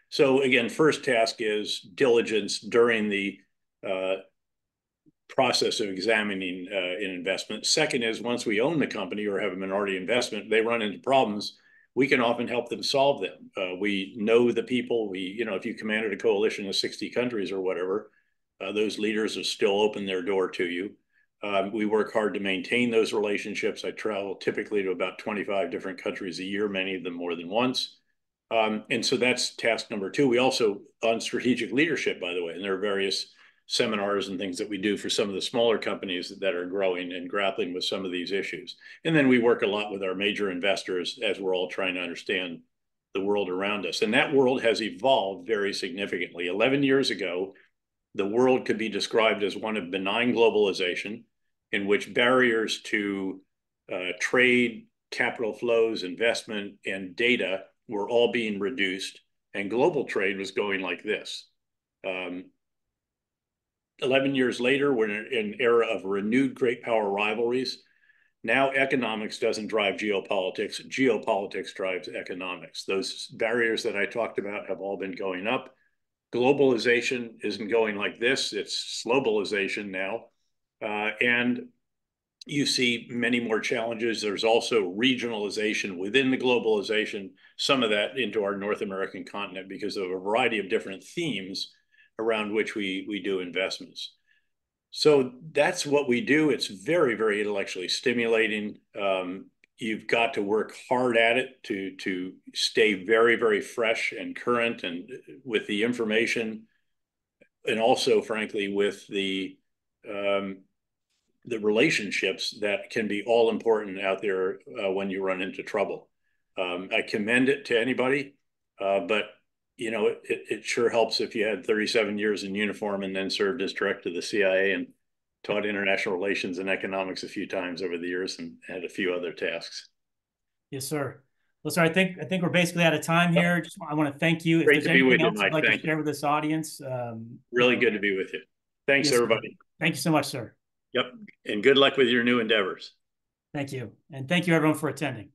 So again, first task is diligence during the process of examining an investment. Second is once we own the company or have a minority investment, they run into problems. We can often help them solve them. We know the people. If you commanded a coalition of 60 countries or whatever, those leaders will still open their door to you. We work hard to maintain those relationships. I travel typically to about 25 different countries a year, many of them more than once. And so that's task number two. We also, on strategic leadership, by the way, and there are various seminars and things that we do for some of the smaller companies that are growing and grappling with some of these issues. And then we work a lot with our major investors as we're all trying to understand the world around us. And that world has evolved very significantly. 11 years ago, the world could be described as one of benign globalization, in which barriers to trade, capital flows, investment, and data were all being reduced, and global trade was going like this. 11 years later, we're in an era of renewed great power rivalries. Now economics doesn't drive geopolitics. Geopolitics drives economics. Those barriers that I talked about have all been going up. Globalization isn't going like this. It's globalization now. And you see many more challenges. There's also regionalization within the globalization, some of that into our North American continent because of a variety of different themes around which we do investments. So that's what we do. It's very, very intellectually stimulating. You've got to work hard at it to stay very, very fresh and current and with the information, and also, frankly, with the relationships that can be all important out there when you run into trouble. I commend it to anybody, but it sure helps if you had 37 years in uniform and then served as director of the CIA and taught international relations and economics a few times over the years and had a few other tasks. Yes, sir. Well, sir, I think we're basically out of time here. I want to thank you. Great to be with you, Mike. I'd like to share with this audience. Really good to be with you. Thanks, yes, everybody. Sir. Thank you so much, sir. Yep. And good luck with your new endeavors. Thank you. And thank you, everyone, for attending.